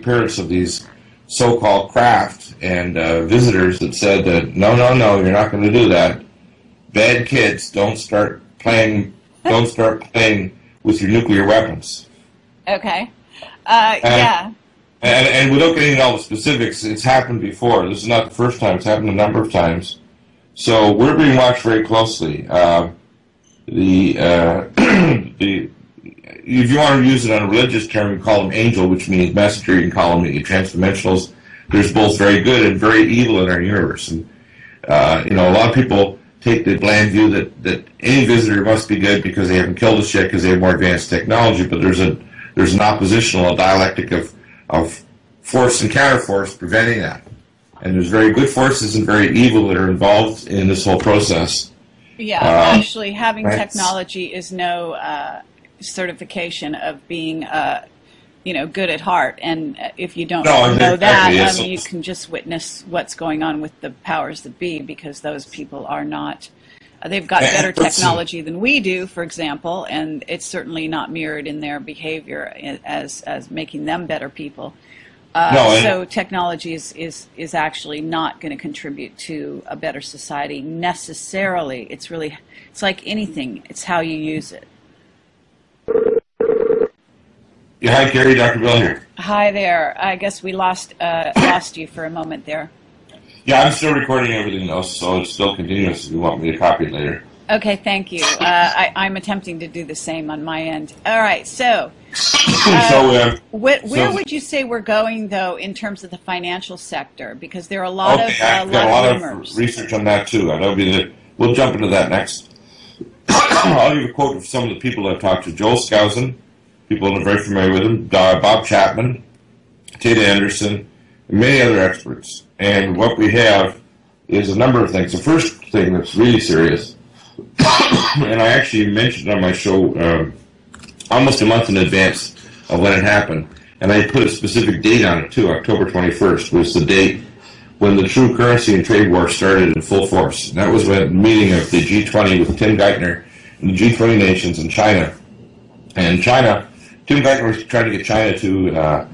appearance of these so-called craft and visitors that said that no, no, no, you're not going to do that. Bad kids, don't start playing with your nuclear weapons. Okay. And, Yeah. and without getting into all the specifics, it's happened before. This is not the first time. It's happened a number of times. So we're being watched very closely. If you want to use it on a religious term, you call them angel, which means messenger. You can call them transdimensionals. There's both very good and very evil in our universe. And a lot of people take the bland view that any visitor must be good because they haven't killed us yet because they have more advanced technology. But there's an oppositional dialectic of force and counterforce preventing that. And there's very good forces and very evil that are involved in this whole process. Yeah, actually, having right. technology is no certification of being, good at heart. And if you don't know that, you can just witness what's going on with the powers that be, because those people are not. They've got better technology than we do, for example, and it's certainly not mirrored in their behavior as making them better people. So technology is actually not going to contribute to a better society necessarily. It's like anything. It's how you use it. Yeah, hi, Kerry. Dr. Bill here. Hi there. I guess we lost you for a moment there. Yeah, I'm still recording everything, though, so it's still continuous if you want me to copy it later. Okay, thank you. I'm attempting to do the same on my end. All right, so where would you say we're going, though, in terms of the financial sector? Because there are a lot of I've got a lot of research on that, too. We'll jump into that next. I'll give a quote of some of the people I've talked to. Joel Skousen, people that are very familiar with him, Bob Chapman, Tada Anderson, and many other experts. And what we have is a number of things. The first thing that's really serious, and I actually mentioned on my show almost a month in advance of when it happened, and I put a specific date on it too. October 21st was the date when the true currency and trade war started in full force. And that was when the meeting of the G20 with Tim Geithner and the G20 nations in China. And China, Tim Geithner was trying to get China to,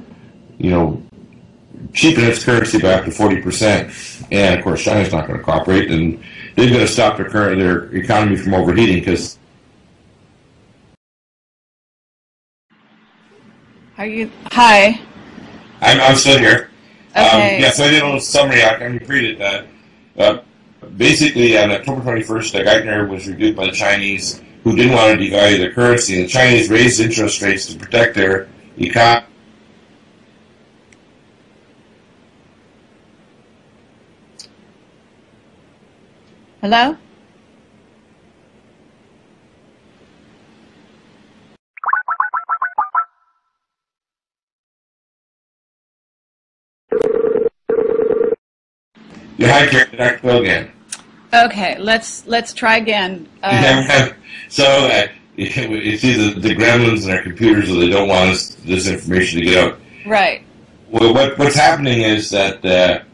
cheapen its currency by up to 40%. And of course, China's not going to cooperate, and they're going to stop their economy from overheating because. Hi. I'm still here. Okay. So I did a little summary. I can repeat it. Basically, on October 21st, Geithner was rebuked by the Chinese, who didn't want to devalue their currency. The Chinese raised interest rates to protect their economy. Hello? Yeah, hi, Kerry. Dr. Bill again. Okay, let's try again. It's either the gremlins in our computers or they don't want this information to get out. Right. Well, what's happening is that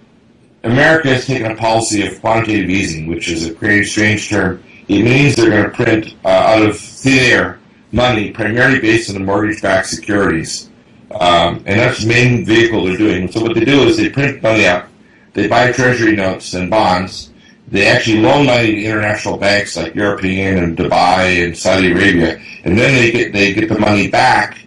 America has taken a policy of quantitative easing, which is a pretty strange term. It means they're going to print out of thin air money primarily based on the mortgage-backed securities. And that's the main vehicle they're doing. So what they do is they print money up, they buy treasury notes and bonds, they actually loan money to international banks like European and Dubai and Saudi Arabia, and then they get the money back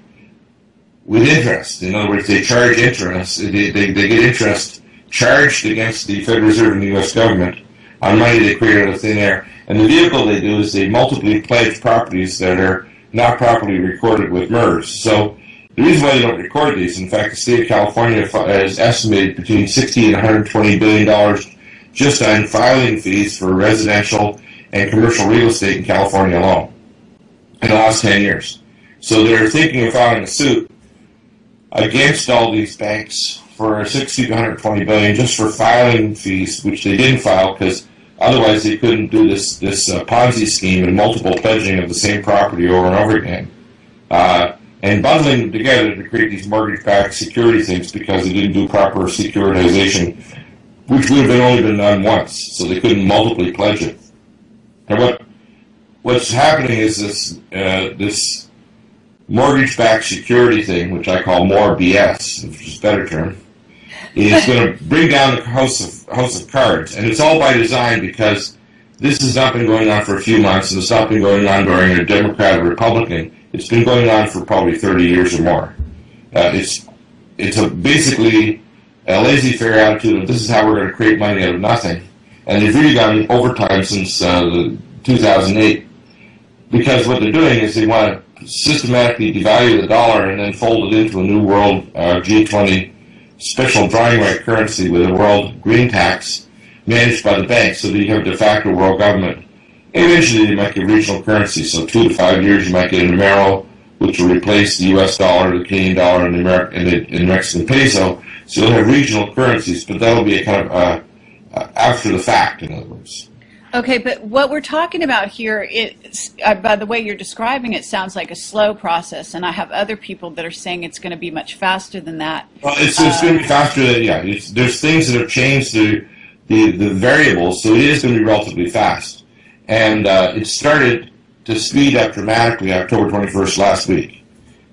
with interest. In other words, they charge interest. They get interest charged against the Federal Reserve and the U.S. government on money they create out of thin air. And the vehicle they do is they multiply pledge properties that are not properly recorded with MERS. So the reason why they don't record these, in fact, the state of California has estimated between $60 and $120 billion just on filing fees for residential and commercial real estate in California alone in the last 10 years. So they're thinking of filing a suit against all these banks for $60 to $120 billion just for filing fees, which they didn't file because otherwise they couldn't do this Ponzi scheme and multiple pledging of the same property over and over again. And bundling them together to create these mortgage-backed security things because they didn't do proper securitization, which would have only been done once, so they couldn't multiply pledge it. And what's happening is this mortgage-backed security thing, which I call more BS, which is a better term, is going to bring down the house of cards. And it's all by design, because this has not been going on for a few months, and it's not been going on during a Democrat or Republican. It's been going on for probably 30 years or more. It's basically a laissez-faire attitude of this is how we're going to create money out of nothing. And they've really gone overtime since 2008, because what they're doing is they want to systematically devalue the dollar and then fold it into a new world G20 special drawing right currency with a world green tax managed by the banks, so that you have de facto world government. And eventually they might get regional currency, so 2 to 5 years you might get an Amero, which will replace the U.S. dollar, the Canadian dollar, and the Mexican peso. So you'll have regional currencies, but that'll be a kind of after the fact, in other words. Okay, but what we're talking about here, by the way you're describing it, sounds like a slow process, and I have other people that are saying it's going to be much faster than that. Well, it's going to be faster than, yeah. There's things that have changed the variables, so it is going to be relatively fast. And it started to speed up dramatically October 21st last week.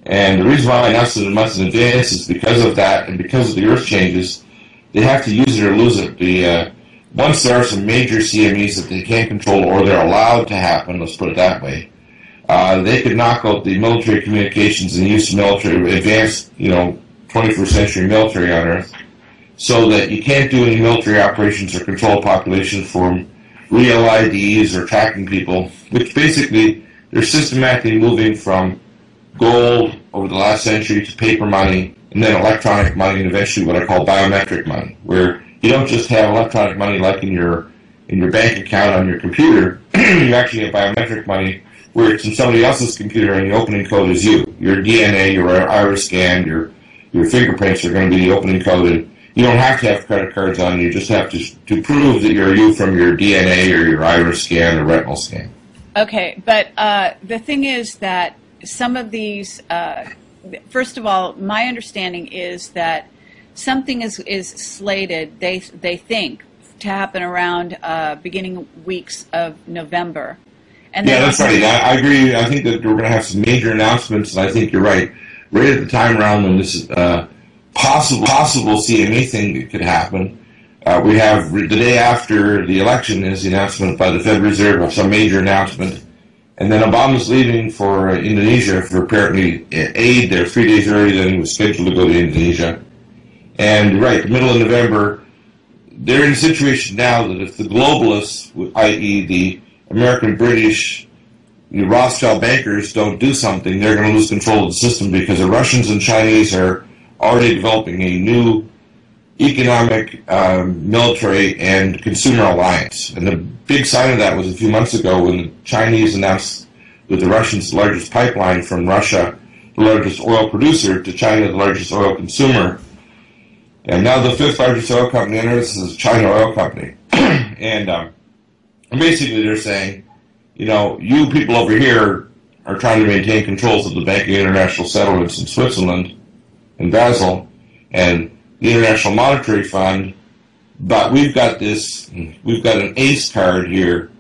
And the reason why I announced it a month in advance is because of that, and because of the earth changes. They have to use it or lose it. Once there are some major CMEs that they can't control, or they're allowed to happen, let's put it that way, they could knock out the military communications and use military, advanced, 21st century military on Earth, so that you can't do any military operations or control population from real IDs or tracking people, which basically they're systematically moving from gold over the last century to paper money, and then electronic money, and eventually what I call biometric money, where you don't just have electronic money like in your bank account on your computer. You actually have biometric money where it's in somebody else's computer, and the opening code is you. Your DNA, your iris scan, your fingerprints are going to be the opening code. And you don't have to have credit cards on you. You just have to prove that you're you from your DNA or your iris scan or retinal scan. Okay, but the thing is that some of these, first of all, my understanding is that something is slated, they think, to happen around beginning weeks of November. And yeah, that's right. I agree. I think that we're going to have some major announcements, and I think you're right. Right at the time around when this possible CME thing that could happen, we have the day after the election is the announcement by the Federal Reserve of some major announcement. And then Obama's leaving for Indonesia for apparently aid there 3 days earlier than he was scheduled to go to Indonesia. And right, the middle of November, they're in a situation now that if the globalists, i.e. the American, British, the Rothschild bankers don't do something, they're going to lose control of the system, because the Russians and Chinese are already developing a new economic, military, and consumer alliance. And the big sign of that was a few months ago when the Chinese announced that the Russians, the largest pipeline from Russia, the largest oil producer, to China, the largest oil consumer. And now the 5th largest oil company on earth is China Oil Company. And basically they're saying, you people over here are trying to maintain controls of the Bank of International Settlements in Switzerland and Basel and the International Monetary Fund, but we've got an ace card here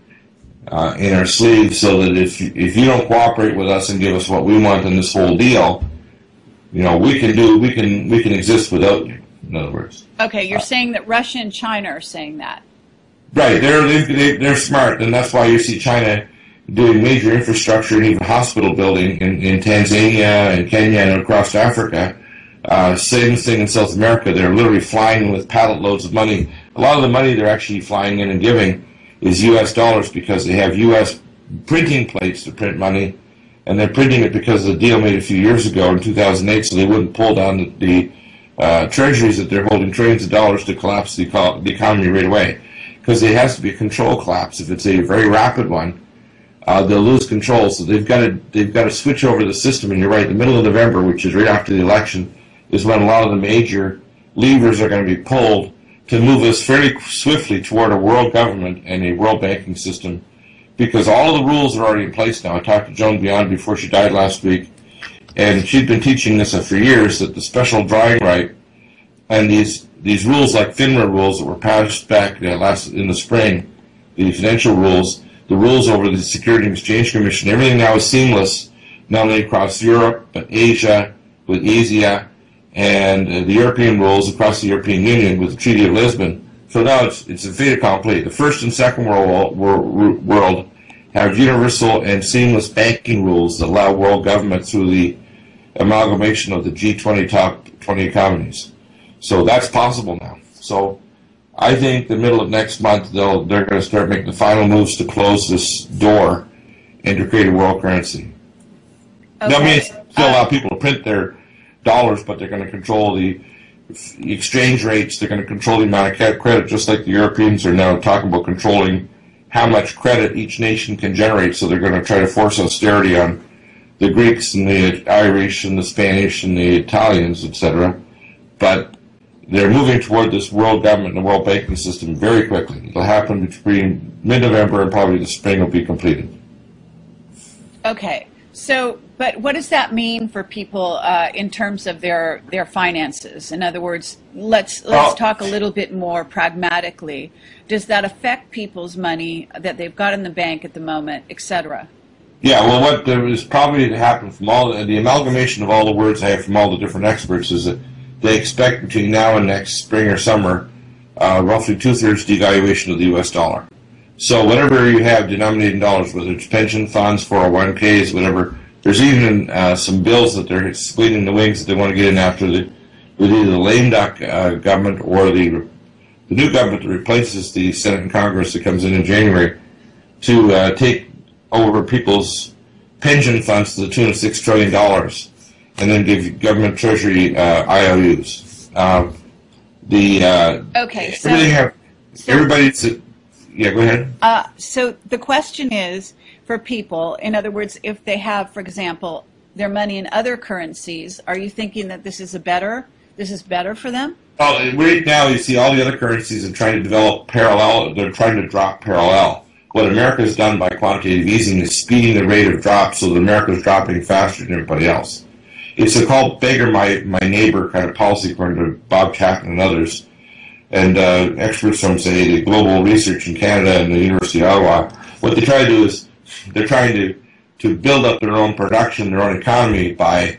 in our sleeve, so that if you don't cooperate with us and give us what we want in this whole deal, we can exist without you. In other words. Okay, you're saying that Russia and China are saying that. Right, they're smart, and that's why you see China doing major infrastructure and even hospital building in Tanzania and Kenya and across Africa. Same thing in South America. They're literally flying with pallet loads of money. A lot of the money they're actually flying in and giving is U.S. dollars, because they have U.S. printing plates to print money, and they're printing it because of the deal made a few years ago in 2008, so they wouldn't pull down the treasuries that they're holding trillions of dollars to collapse the economy right away, because it has to be a control collapse. If it's a very rapid one, they'll lose control. So they've got to switch over the system. And you're right, the middle of November, which is right after the election, is when a lot of the major levers are going to be pulled to move us fairly swiftly toward a world government and a world banking system, because all the rules are already in place now. I talked to Joan Beyond before she died last week, and she'd been teaching this for years, that the special drawing right and these rules like FINRA rules that were passed back in the spring, the financial rules, the rules over the Security and Exchange Commission, everything now is seamless not only across Europe, but Asia with EASA, and the European rules across the European Union with the Treaty of Lisbon. So now it's a fait accompli. The First and Second World have universal and seamless banking rules that allow world government through the amalgamation of the G20 top 20 economies. So that's possible now. So I think the middle of next month they're going to start making the final moves to close this door and to create a world currency. Okay. That means still allow people to print their dollars, but they're going to control the exchange rates. They're going to control the amount of credit, just like the Europeans are now talking about controlling how much credit each nation can generate. So they're going to try to force austerity on the Greeks and the Irish and the Spanish and the Italians, etc. But they're moving toward this world government and the world banking system very quickly. It'll happen between mid-November and probably the spring will be completed. Okay. So, but what does that mean for people in terms of their finances? In other words, let's talk a little bit more pragmatically. Does that affect people's money that they've got in the bank at the moment, etc.? Yeah, well, what there is probably to happen from all the amalgamation of all the words I have from all the different experts is that they expect between now and next spring or summer roughly 2/3 devaluation of the U.S. dollar. So whatever you have denominated in dollars, whether it's pension funds, 401ks, whatever, there's even some bills that they're squeezing the wings that they want to get in after with either the lame duck government or the new government that replaces the Senate and Congress that comes in January to take over people's pension funds to the tune of $6 trillion and then give government treasury IOUs. Okay, everybody's... Yeah, go ahead. So the question is, for people, in other words, if they have, for example, their money in other currencies, are you thinking that this is better for them? Oh, right now you see all the other currencies are trying to develop parallel. They're trying to drop parallel. What America has done by quantitative easing is speeding the rate of drop so that America is dropping faster than everybody else. It's a called beggar my neighbor kind of policy, according to Bob Chapman and others. And experts from, say, the Global Research in Canada and the University of Ottawa, what they try to do is they're trying to build up their own production, their own economy by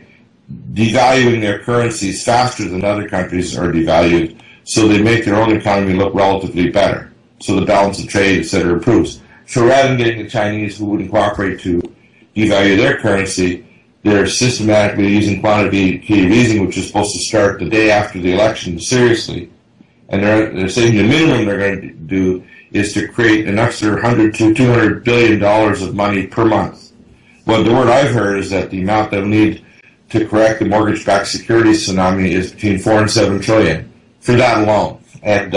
devaluing their currencies faster than other countries are devalued, so they make their own economy look relatively better. So the balance of trade, etc., improves. So rather than getting the Chinese who wouldn't cooperate to devalue their currency, they're systematically using quantitative easing, which is supposed to start the day after the election, seriously. And they're saying the minimum they're going to do is to create an extra $100 to $200 billion of money per month. Well, the word I've heard is that the amount they'll need to correct the mortgage-backed securities tsunami is between $4 and $7 trillion for that alone. And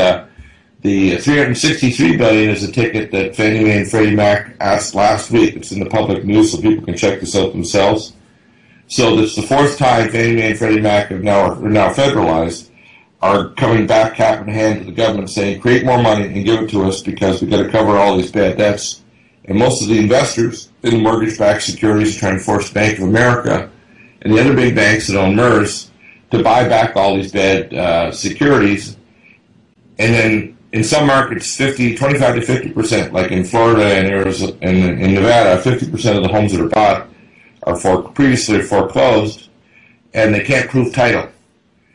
the $363 billion is a ticket that Fannie Mae and Freddie Mac asked last week. It's in the public news, so people can check this out themselves. So this is the fourth time Fannie Mae and Freddie Mac are now federalized, are coming back cap in hand to the government saying, create more money and give it to us because we've got to cover all these bad debts. And most of the investors in the mortgage-backed securities are trying to force Bank of America and the other big banks that own MERS to buy back all these bad securities. And then in some markets, 25 to 50%, like in Florida and Arizona and in Nevada, 50% of the homes that are bought are previously foreclosed, and they can't prove title.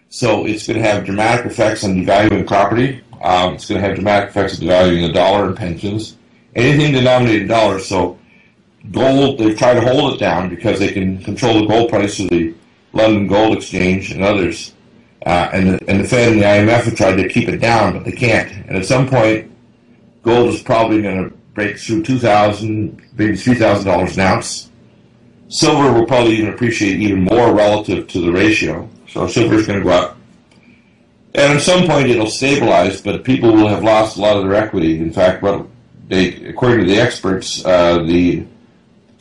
So it's going to have dramatic effects on devaluing property. It's going to have dramatic effects on devaluing the dollar and pensions. Anything denominated in dollars. So gold, they try to hold it down because they can control the gold price of the London Gold Exchange and others. And the Fed and the IMF have tried to keep it down, but they can't. And at some point, gold is probably going to break through $2,000, maybe $3,000 an ounce. Silver will probably even appreciate even more relative to the ratio. So silver is going to go up. And at some point it'll stabilize, but people will have lost a lot of their equity. In fact, according to the experts, the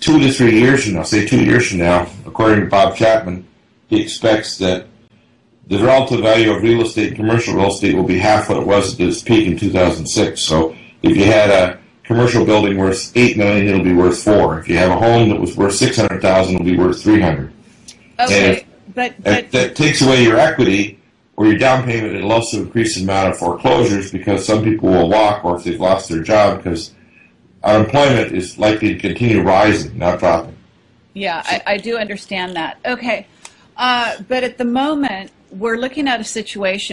2 to 3 years from now, say 2 years from now, according to Bob Chapman, he expects that the relative value of real estate and commercial real estate will be half what it was at its peak in 2006. So if you had a commercial building worth $8 million, it'll be worth $4 million. If you have a home that was worth $600,000, it'll be worth $300,000. Okay. But that takes away your equity or your down payment. It'll also increase the amount of foreclosures because some people will walk, or if they've lost their job, because unemployment is likely to continue rising, not dropping. Yeah, I do understand that. Okay. But at the moment, we're looking at a situation